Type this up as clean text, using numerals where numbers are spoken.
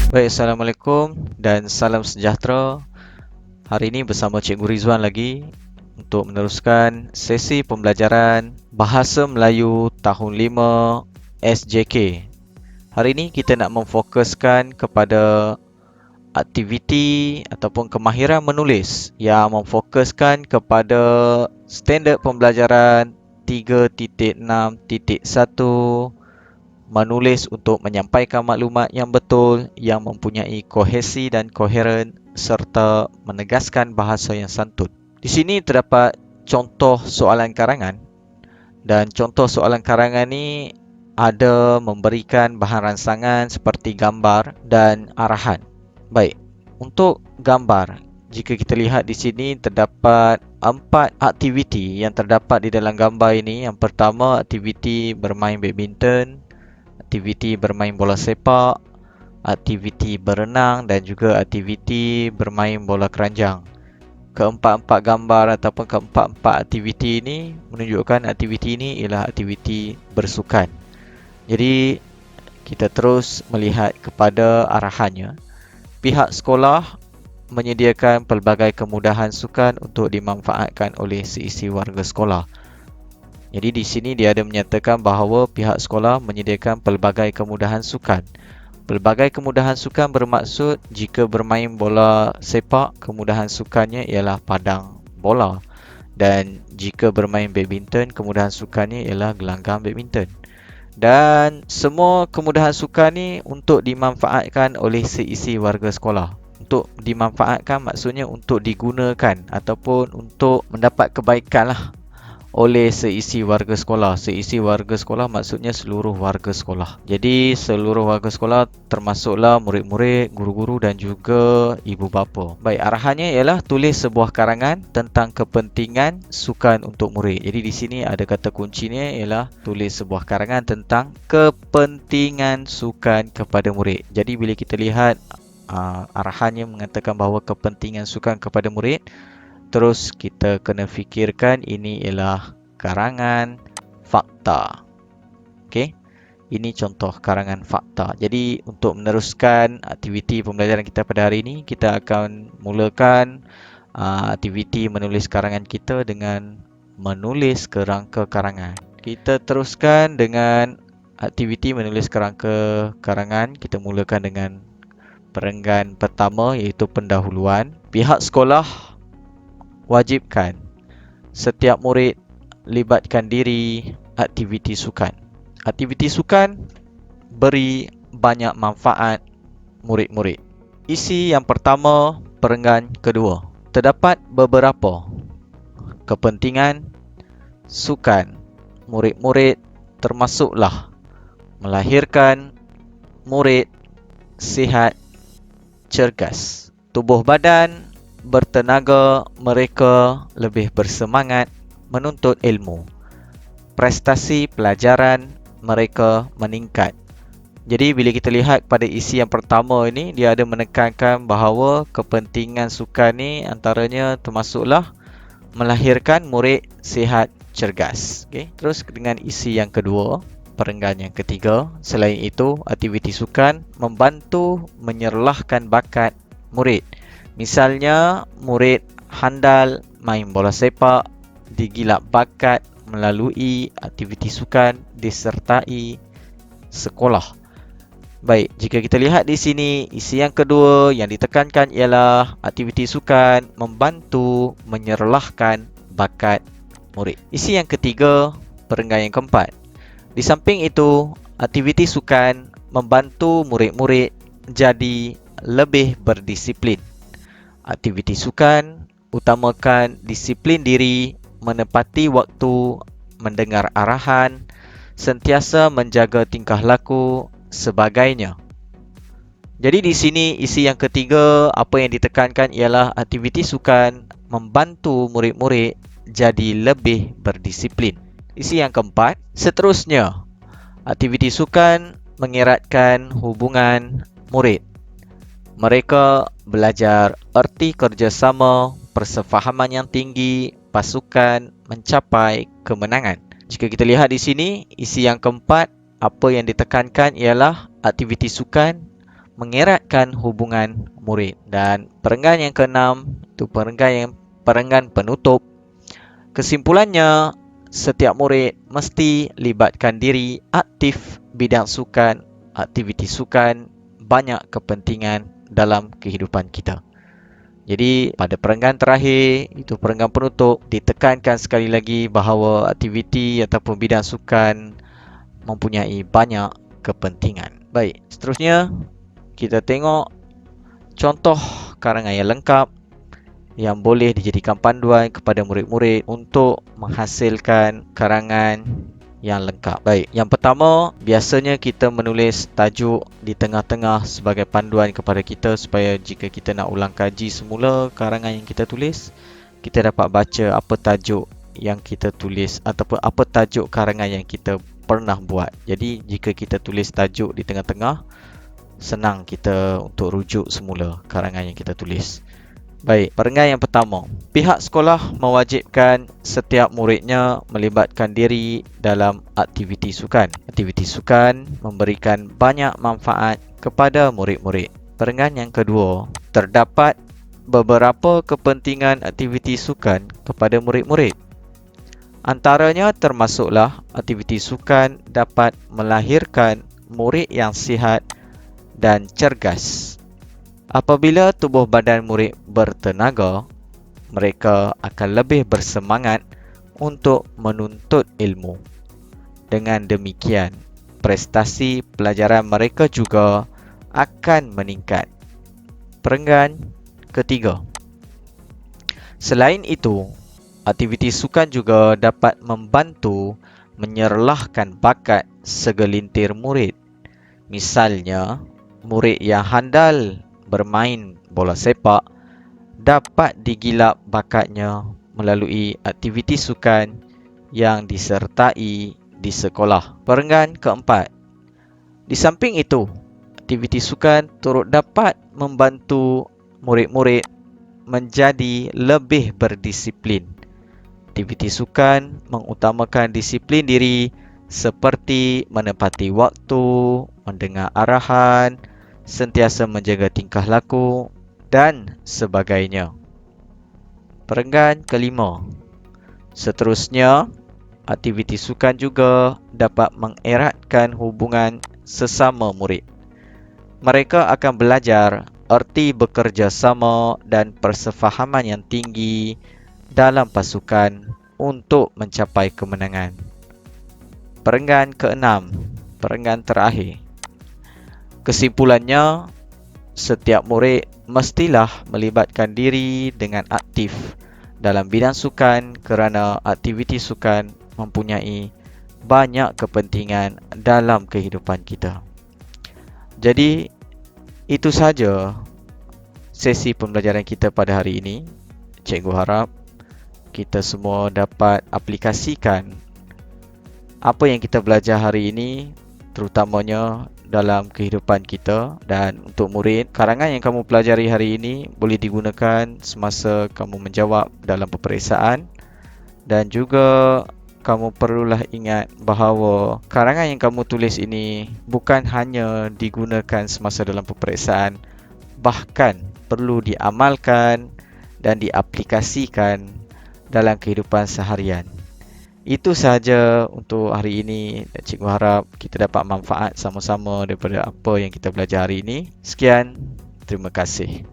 Baik, Assalamualaikum dan salam sejahtera. Hari ini bersama Cikgu Rizwan lagi untuk meneruskan sesi pembelajaran Bahasa Melayu Tahun 5 SJK. Hari ini kita nak memfokuskan kepada aktiviti ataupun kemahiran menulis yang memfokuskan kepada standard pembelajaran 3.6.1, menulis untuk menyampaikan maklumat yang betul, yang mempunyai kohesi dan koheren serta menegaskan bahasa yang santun. Di sini terdapat contoh soalan karangan, dan contoh soalan karangan ni ada memberikan bahan rangsangan seperti gambar dan arahan. Baik, untuk gambar, jika kita lihat di sini terdapat 4 aktiviti yang terdapat di dalam gambar ini. Yang pertama, aktiviti bermain badminton, aktiviti bermain bola sepak, aktiviti berenang dan juga aktiviti bermain bola keranjang. Keempat-empat gambar ataupun keempat-empat aktiviti ini menunjukkan aktiviti ini ialah aktiviti bersukan. Jadi kita terus melihat kepada arahannya. Pihak sekolah menyediakan pelbagai kemudahan sukan untuk dimanfaatkan oleh seisi warga sekolah. Jadi di sini dia ada menyatakan bahawa pihak sekolah menyediakan pelbagai kemudahan sukan. Pelbagai kemudahan sukan bermaksud jika bermain bola sepak, kemudahan sukannya ialah padang bola. Dan jika bermain badminton, kemudahan sukannya ialah gelanggang badminton. Dan semua kemudahan sukan ni untuk dimanfaatkan oleh seisi warga sekolah. Untuk dimanfaatkan maksudnya untuk digunakan ataupun untuk mendapat kebaikan lah oleh seisi warga sekolah. Seisi warga sekolah maksudnya seluruh warga sekolah. Jadi seluruh warga sekolah termasuklah murid-murid, guru-guru dan juga ibu bapa. Baik, arahannya ialah tulis sebuah karangan tentang kepentingan sukan untuk murid. Jadi di sini ada kata kuncinya ialah tulis sebuah karangan tentang kepentingan sukan kepada murid. Jadi bila kita lihat arahannya mengatakan bahawa kepentingan sukan kepada murid, terus kita kena fikirkan ini ialah karangan fakta. Okey. Ini contoh karangan fakta. Jadi untuk meneruskan aktiviti pembelajaran kita pada hari ini, kita akan mulakan aktiviti menulis karangan kita dengan menulis kerangka karangan. Kita teruskan dengan aktiviti menulis kerangka karangan. Kita mulakan dengan perenggan pertama iaitu pendahuluan. Pihak sekolah wajibkan setiap murid libatkan diri aktiviti sukan. Aktiviti sukan beri banyak manfaat murid-murid. Isi yang pertama, perenggan kedua. Terdapat beberapa kepentingan sukan murid-murid, termasuklah melahirkan murid sihat, cergas. Tubuh badan bertenaga, mereka lebih bersemangat menuntut ilmu. Prestasi pelajaran mereka meningkat. Jadi bila kita lihat pada isi yang pertama ini, dia ada menekankan bahawa kepentingan sukan ni antaranya termasuklah melahirkan murid sihat, cergas. Okay. Terus dengan isi yang kedua, perenggan yang ketiga, selain itu aktiviti sukan membantu menyerlahkan bakat murid. Misalnya, murid handal main bola sepak, digilap bakat melalui aktiviti sukan disertai sekolah. Baik, jika kita lihat di sini, isi yang kedua yang ditekankan ialah aktiviti sukan membantu menyerlahkan bakat murid. Isi yang ketiga, perenggan yang keempat. Di samping itu, aktiviti sukan membantu murid-murid jadi lebih berdisiplin. Aktiviti sukan utamakan disiplin diri, menepati waktu, mendengar arahan, sentiasa menjaga tingkah laku, sebagainya. Jadi di sini isi yang ketiga, apa yang ditekankan ialah aktiviti sukan membantu murid-murid jadi lebih berdisiplin. Isi yang keempat, seterusnya, aktiviti sukan mengeratkan hubungan murid. Mereka belajar erti kerjasama, persefahaman yang tinggi, pasukan mencapai kemenangan. Jika kita lihat di sini, isi yang keempat, apa yang ditekankan ialah aktiviti sukan mengeratkan hubungan murid. Dan perenggan yang keenam itu perenggan penutup. Kesimpulannya, setiap murid mesti libatkan diri aktif bidang sukan, aktiviti sukan, banyak kepentingan dalam kehidupan kita. Jadi pada perenggan terakhir, itu perenggan penutup, ditekankan sekali lagi bahawa aktiviti ataupun bidang sukan mempunyai banyak kepentingan. Baik, seterusnya kita tengok contoh karangan yang lengkap yang boleh dijadikan panduan kepada murid-murid untuk menghasilkan karangan yang lengkap. Baik, yang pertama, biasanya kita menulis tajuk di tengah-tengah sebagai panduan kepada kita supaya jika kita nak ulang kaji semula karangan yang kita tulis, kita dapat baca apa tajuk yang kita tulis ataupun apa tajuk karangan yang kita pernah buat. Jadi, jika kita tulis tajuk di tengah-tengah, senang kita untuk rujuk semula karangan yang kita tulis. Baik, perenggan yang pertama. Pihak sekolah mewajibkan setiap muridnya melibatkan diri dalam aktiviti sukan. Aktiviti sukan memberikan banyak manfaat kepada murid-murid. Perenggan yang kedua. Terdapat beberapa kepentingan aktiviti sukan kepada murid-murid. Antaranya termasuklah aktiviti sukan dapat melahirkan murid yang sihat dan cergas. Apabila tubuh badan murid bertenaga, mereka akan lebih bersemangat untuk menuntut ilmu. Dengan demikian, prestasi pelajaran mereka juga akan meningkat. Perenggan ketiga. Selain itu, aktiviti sukan juga dapat membantu menyerlahkan bakat segelintir murid. Misalnya, murid yang handal bermain bola sepak dapat digilap bakatnya melalui aktiviti sukan yang disertai di sekolah. Perenggan keempat. Di samping itu, aktiviti sukan turut dapat membantu murid-murid menjadi lebih berdisiplin. Aktiviti sukan mengutamakan disiplin diri seperti menepati waktu, mendengar arahan, sentiasa menjaga tingkah laku dan sebagainya. Perenggan kelima. Seterusnya, aktiviti sukan juga dapat mengeratkan hubungan sesama murid. Mereka akan belajar erti bekerjasama dan persefahaman yang tinggi dalam pasukan untuk mencapai kemenangan. Perenggan keenam. Perenggan terakhir. Kesimpulannya, setiap murid mestilah melibatkan diri dengan aktif dalam bidang sukan kerana aktiviti sukan mempunyai banyak kepentingan dalam kehidupan kita. Jadi, itu sahaja sesi pembelajaran kita pada hari ini. Cikgu harap kita semua dapat aplikasikan apa yang kita belajar hari ini, terutamanya dalam kehidupan kita. Dan untuk murid, karangan yang kamu pelajari hari ini boleh digunakan semasa kamu menjawab dalam peperiksaan. Dan juga kamu perlulah ingat bahawa karangan yang kamu tulis ini bukan hanya digunakan semasa dalam peperiksaan, bahkan perlu diamalkan dan diaplikasikan dalam kehidupan seharian. Itu sahaja untuk hari ini dan cikgu harap kita dapat manfaat sama-sama daripada apa yang kita belajar hari ini. Sekian, terima kasih.